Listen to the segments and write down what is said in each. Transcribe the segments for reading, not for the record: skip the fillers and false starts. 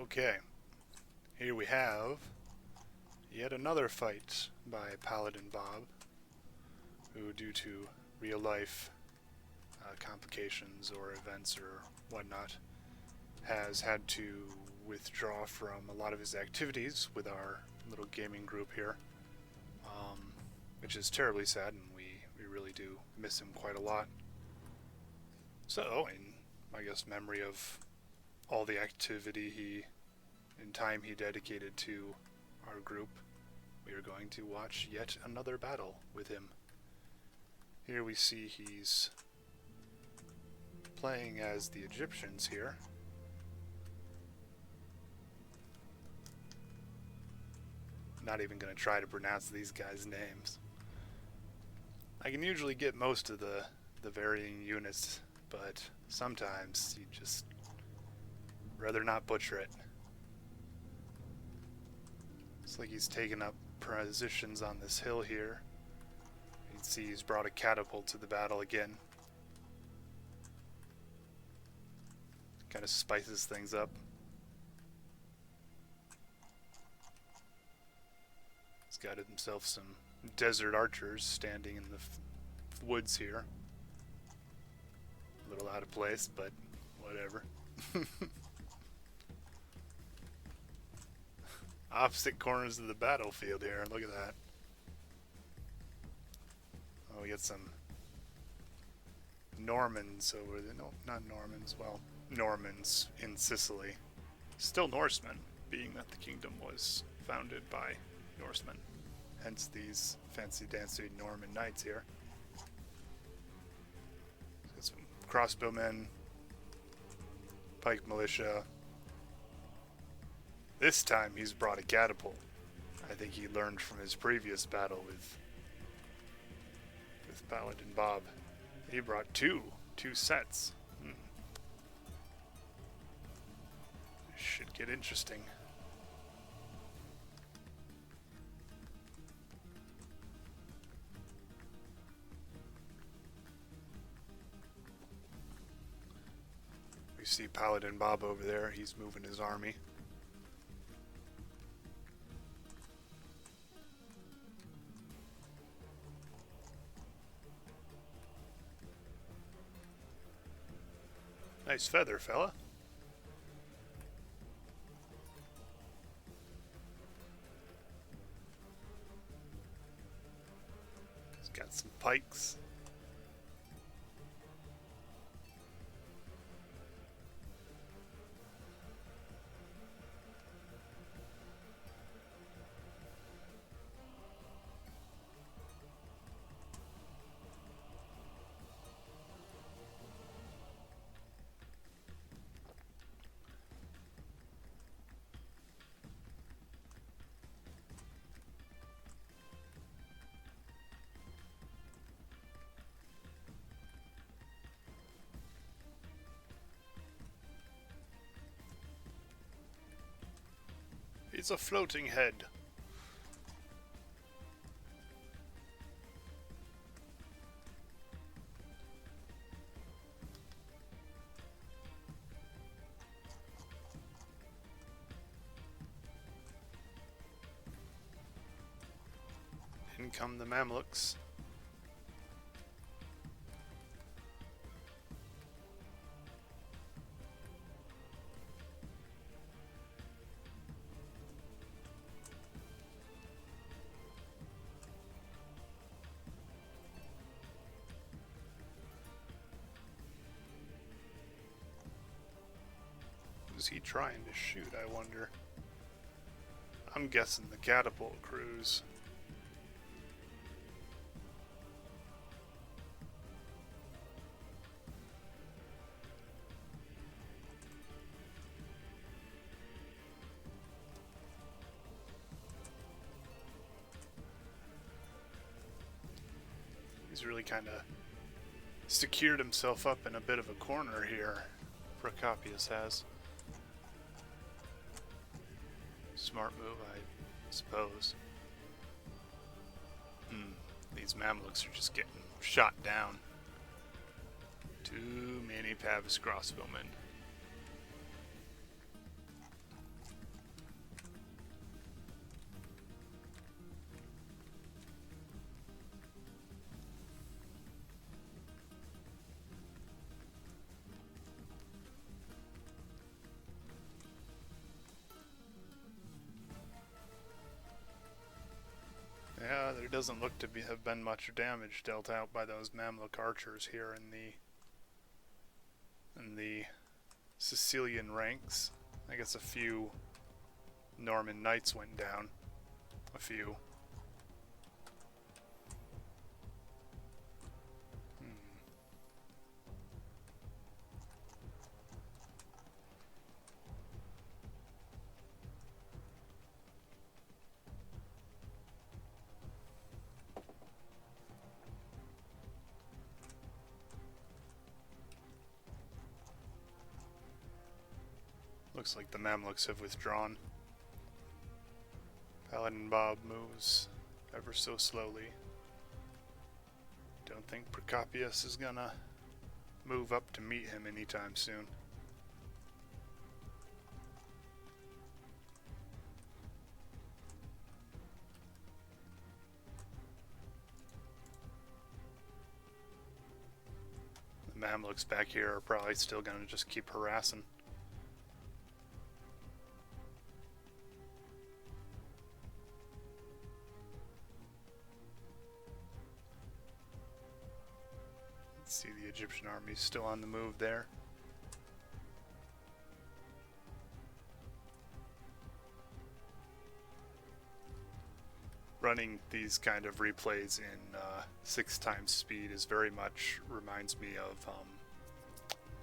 Okay, here we have yet another fight by PaladinBob, who, due to real-life complications or events or whatnot, has had to withdraw from a lot of his activities with our little gaming group here, which is terribly sad, and we really do miss him quite a lot. So, in, I guess, memory of all the activity and time he dedicated to our group, we are going to watch yet another battle with him. Here we see he's playing as the Egyptians here. Not even going to try to pronounce these guys' names. I can usually get most of the varying units, but sometimes you just rather not butcher it. Looks like he's taken up positions on this hill here. You can see he's brought a catapult to the battle again. Kind of spices things up. He's got himself some desert archers standing in the woods here. A little out of place, but whatever. Opposite corners of the battlefield here. Look at that. Oh, we got some Normans over there. No, not Normans. Well, Normans in Sicily. Still Norsemen, being that the kingdom was founded by Norsemen. Hence these fancy dancy Norman knights here. Got some crossbowmen, pike militia. This time he's brought a catapult. I think he learned from his previous battle with PaladinBob. He brought two sets. This should get interesting. We see PaladinBob over there. He's moving his army. Nice feather, fella. He's got some pikes. It's a floating head. In come the Mamluks. Who's he trying to shoot, I wonder? I'm guessing the catapult crews. He's really kind of secured himself up in a bit of a corner here. Procopius has. Smart move, I suppose. These Mamluks are just getting shot down. Too many Pavis crossbowmen. Yeah, there doesn't look to have been much damage dealt out by those Mamluk archers here in the Sicilian ranks. I guess a few Norman knights went down. A few. Looks like the Mamluks have withdrawn. PaladinBob moves ever so slowly. Don't think Procopius is gonna move up to meet him anytime soon. The Mamluks back here are probably still gonna just keep harassing. See the Egyptian army still on the move there. Running these kind of replays in 6 times speed is very much reminds me of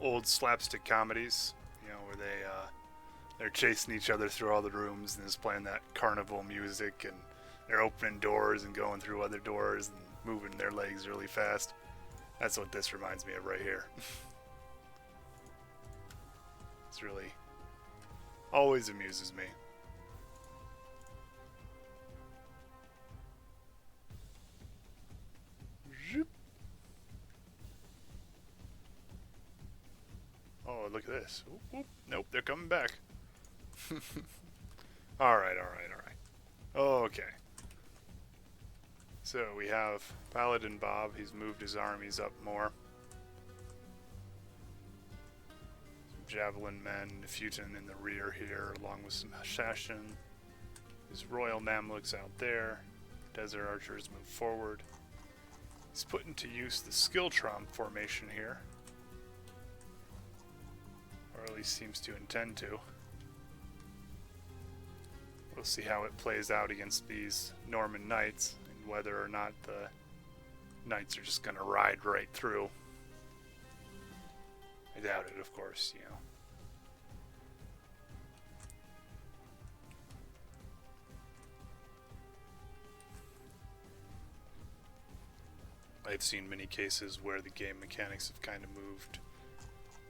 old slapstick comedies, you know, where they're chasing each other through all the rooms and is playing that carnival music, and they're opening doors and going through other doors and moving their legs really fast. That's what this reminds me of right here. It's really always amuses me. Oh, look at this. Oop, oop. Nope, they're coming back. Alright. Okay. So we have PaladinBob. He's moved his armies up more. Some Javelin men, Nefutan in the rear here, along with some Hashashin. His Royal Mamluks out there. Desert Archers move forward. He's putting to use the Skiltron formation here. Or at least seems to intend to. We'll see how it plays out against these Norman knights, and whether or not the knights are just going to ride right through. I doubt it, of course, you know. I've seen many cases where the game mechanics have kind of moved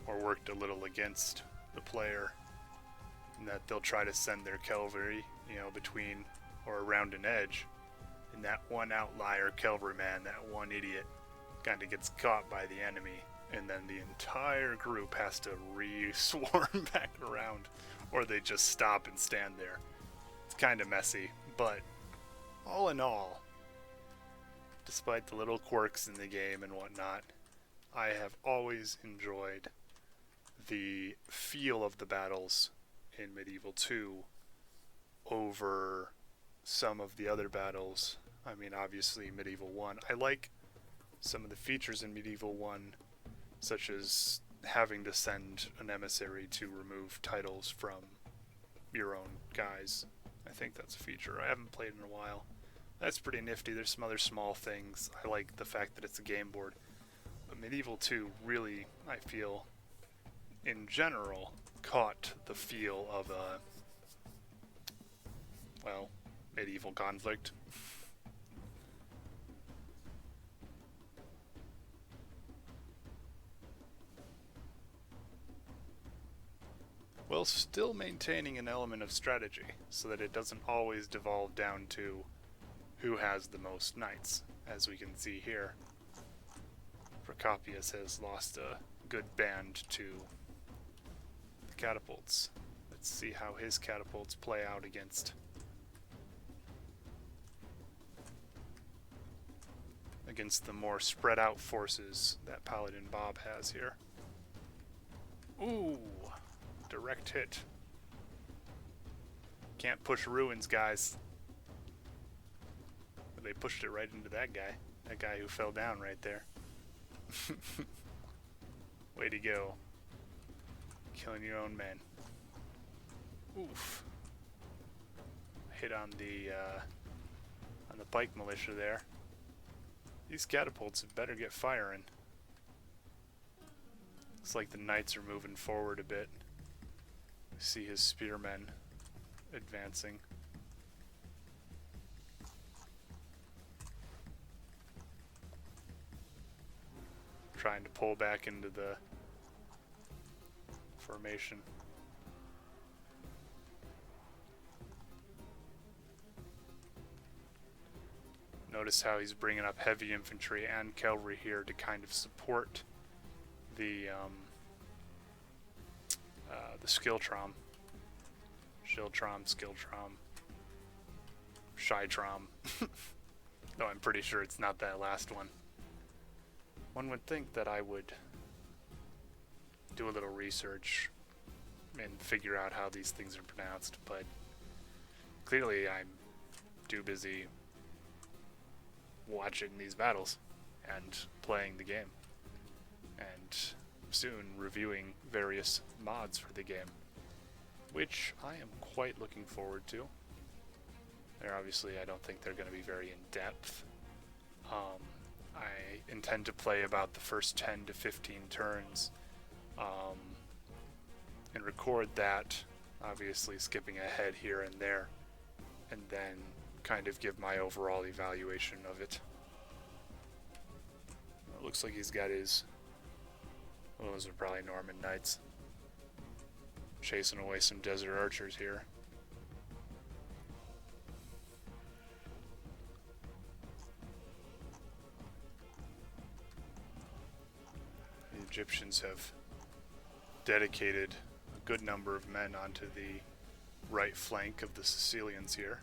or worked a little against the player, and that they'll try to send their cavalry, you know, between or around an edge, and that one outlier cavalryman, that one idiot, kind of gets caught by the enemy, and then the entire group has to re-swarm back around, or they just stop and stand there. It's kind of messy, but all in all, despite the little quirks in the game and whatnot, I have always enjoyed the feel of the battles in Medieval 2 over some of the other battles. I mean, obviously Medieval 1. I like some of the features in Medieval 1, such as having to send an emissary to remove titles from your own guys. I think that's a feature. I haven't played in a while. That's pretty nifty. There's some other small things. I like the fact that it's a game board. But Medieval 2 really, I feel, in general, caught the feel of a, well, medieval conflict. While still maintaining an element of strategy, so that it doesn't always devolve down to who has the most knights, as we can see here. Procopius has lost a good band to the catapults. Let's see how his catapults play out against the more spread out forces that PaladinBob has here. Ooh, direct hit. Can't push ruins, guys. they pushed it right into that guy who fell down right there. Way to go. Killing your own men. Oof. Hit on the pike militia there. These catapults had better get firing. Looks like the knights are moving forward a bit. See his spearmen advancing. Trying to pull back into the formation. Notice how he's bringing up heavy infantry and cavalry here to kind of support the Skiltrom, Shiltrom, Skiltrom, Shitrom. Though I'm pretty sure it's not that last one. One would think that I would do a little research and figure out how these things are pronounced, but clearly I'm too busy watching these battles and playing the game, and soon reviewing various mods for the game, which I am quite looking forward to. I don't think they're going to be very in-depth. I intend to play about the first 10 to 15 turns and record that, obviously skipping ahead here and there, and then kind of give my overall evaluation of it. It looks like he's got his, well, those are probably Norman knights, chasing away some desert archers here. The Egyptians have dedicated a good number of men onto the right flank of the Sicilians here.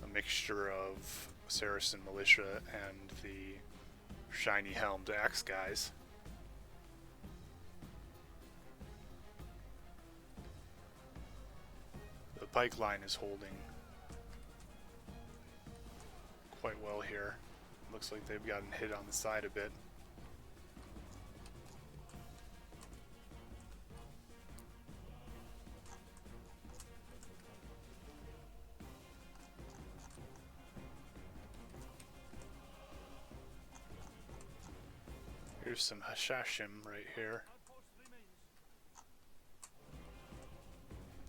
A mixture of Saracen militia and the shiny-helmed axe guys. The pike line is holding quite well here. Looks like they've gotten hit on the side a bit. Here's some Hashashim right here.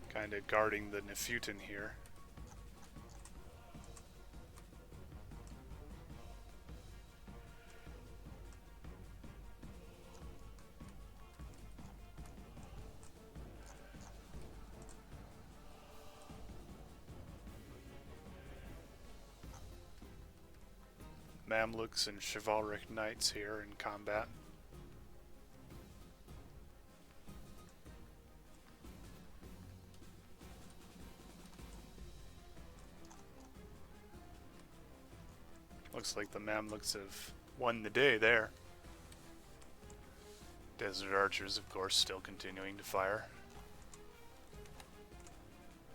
Kind of guarding the Nefutan here. Mamluks and chivalric knights here in combat. Looks like the Mamluks have won the day there. Desert archers, of course, still continuing to fire.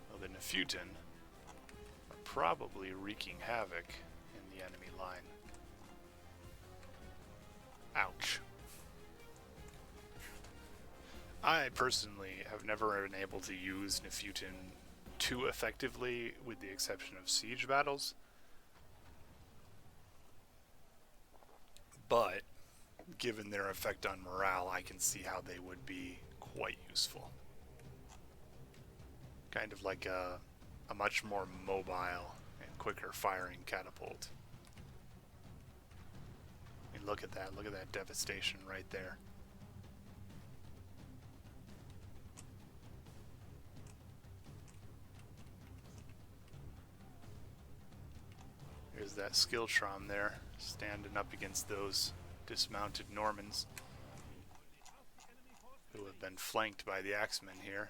Well, the Nefutan are probably wreaking havoc in the enemy line. Ouch. I personally have never been able to use Nefutan too effectively, with the exception of siege battles. But given their effect on morale, I can see how they would be quite useful. Kind of like a much more mobile and quicker firing catapult. I mean, look at that devastation right there. There's that Skiltrom there, standing up against those dismounted Normans who have been flanked by the axemen here.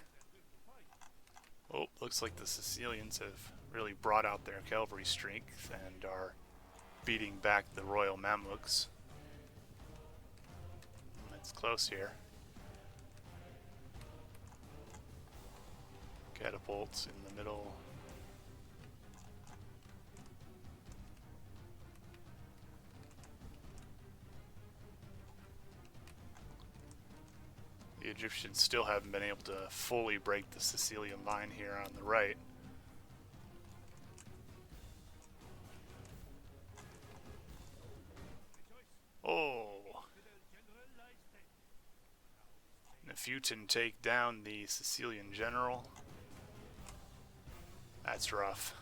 Oh, looks like the Sicilians have really brought out their cavalry strength and are beating back the Royal Mamluks. It's close here. Catapults in the middle. The Egyptians still haven't been able to fully break the Sicilian line here on the right. Oh! Nefutin take down the Sicilian general. That's rough.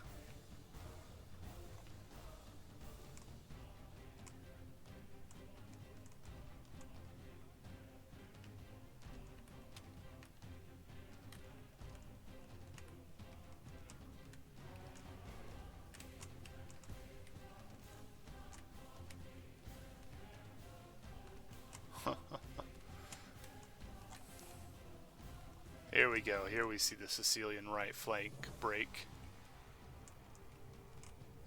Here we go. Here we see the Sicilian right flank break.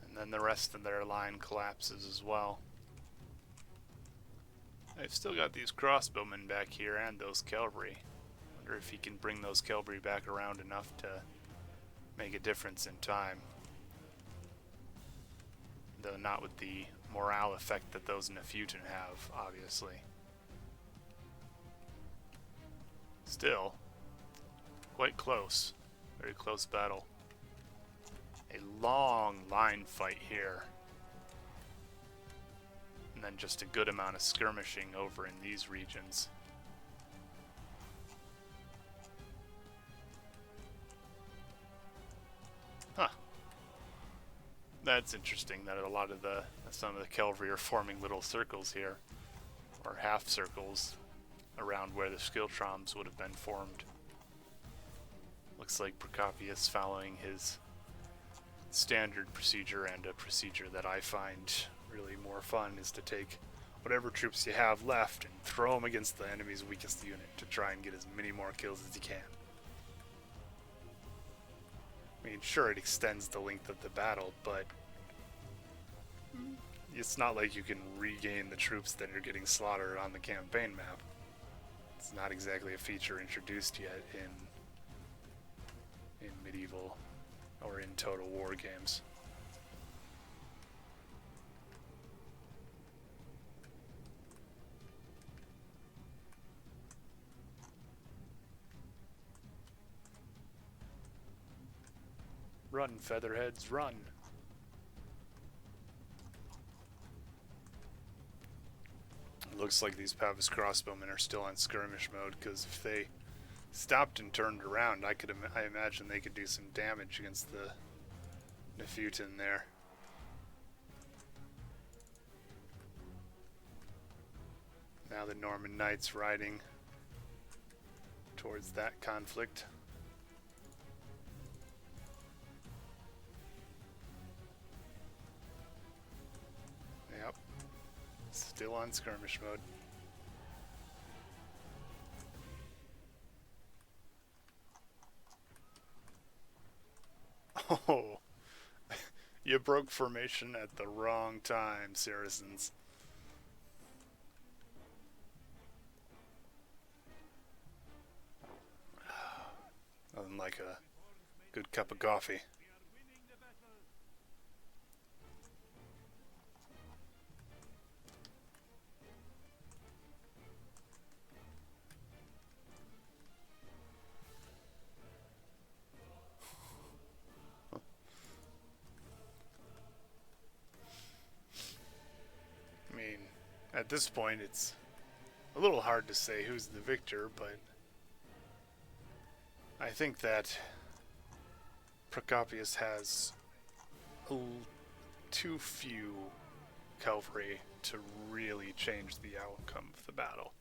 And then the rest of their line collapses as well. I've still got these crossbowmen back here and those cavalry. Wonder if he can bring those cavalry back around enough to make a difference in time. Though not with the morale effect that those Nefutin have, obviously. Still, quite close. Very close battle. A long line fight here. And then just a good amount of skirmishing over in these regions. Huh. That's interesting that a lot of some of the cavalry are forming little circles here. Or half circles around where the Skiltroms would have been formed. Looks like Procopius following his standard procedure, and a procedure that I find really more fun is to take whatever troops you have left and throw them against the enemy's weakest unit to try and get as many more kills as you can. I mean, sure, it extends the length of the battle, but it's not like you can regain the troops that are getting slaughtered on the campaign map. It's not exactly a feature introduced yet in medieval or in Total War games. Run, featherheads, run! It looks like these Pavis crossbowmen are still on skirmish mode, because if they stopped and turned around, I imagine they could do some damage against the Nefutin there. Now the Norman Knights riding towards that conflict. Yep. Still on skirmish mode. Oh, you broke formation at the wrong time, Saracens. Nothing like a good cup of coffee. I mean, at this point, it's a little hard to say who's the victor, but I think that Procopius has too few cavalry to really change the outcome of the battle.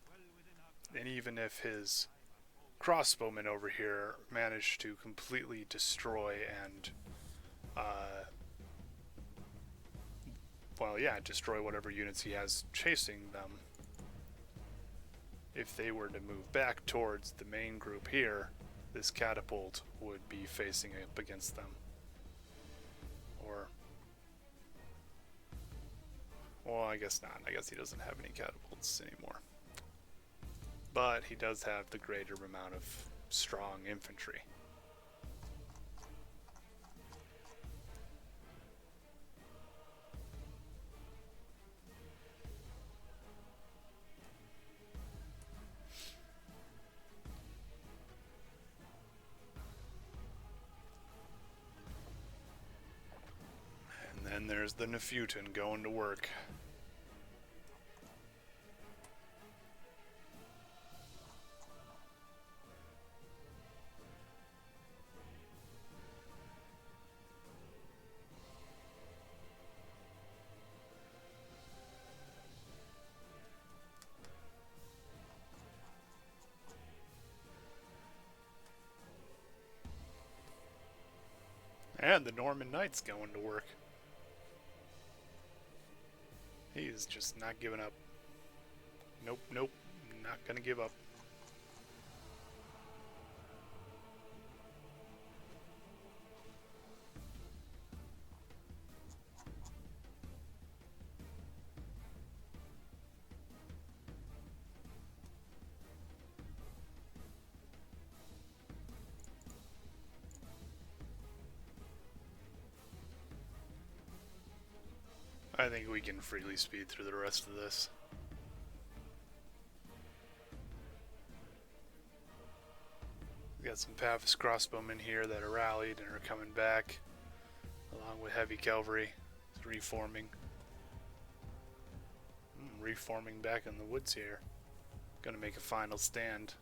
And even if his crossbowmen over here manage to completely destroy and destroy whatever units he has chasing them, if they were to move back towards the main group here, this catapult would be facing up against them. Or, well, I guess not. I guess he doesn't have any catapults anymore. But he does have the greater amount of strong infantry. then there's the Nefutin going to work. And the Norman Knight's going to work. He's just not giving up. Nope, nope, not gonna give up. I think we can freely speed through the rest of this. We got some Pavis crossbowmen here that are rallied and are coming back, along with heavy cavalry. It's reforming. Reforming back in the woods here. Gonna make a final stand.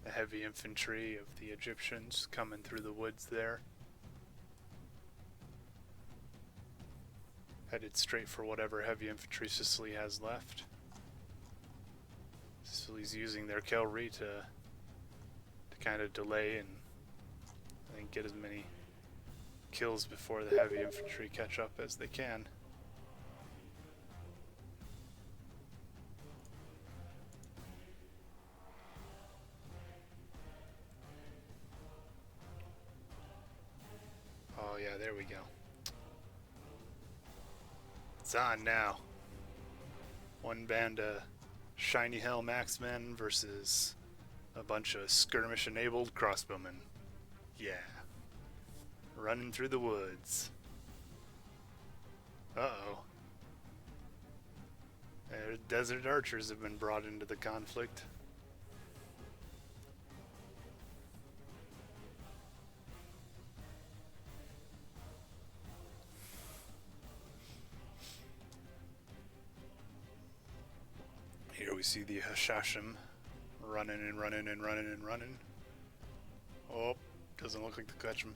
The heavy infantry of the Egyptians coming through the woods there. Headed straight for whatever heavy infantry Sicily has left. Sicily's using their cavalry to kind of delay and I think get as many kills before the heavy infantry catch up as they can. Oh yeah, there we go. It's on now. One band of shiny helm axemen versus a bunch of skirmish-enabled crossbowmen. Yeah. Running through the woods. Uh-oh. Desert archers have been brought into the conflict. Here we see the Hashashim running and running and running and running. Oh, doesn't look like they'll catch them.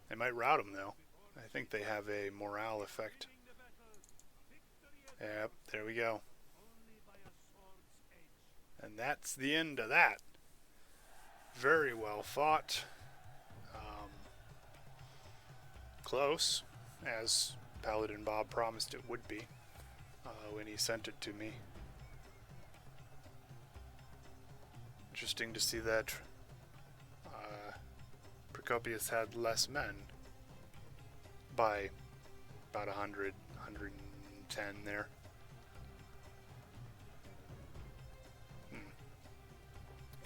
They might rout them though. I think they have a morale effect. Yep, there we go. And that's the end of that. Very well fought. Close, as PaladinBob promised it would be when he sent it to me. Interesting to see that Procopius had less men by about 100, 110 there.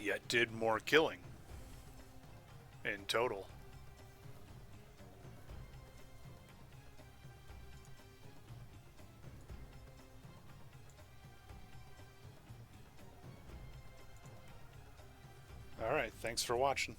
Yet did more killing in total. Alright, thanks for watching.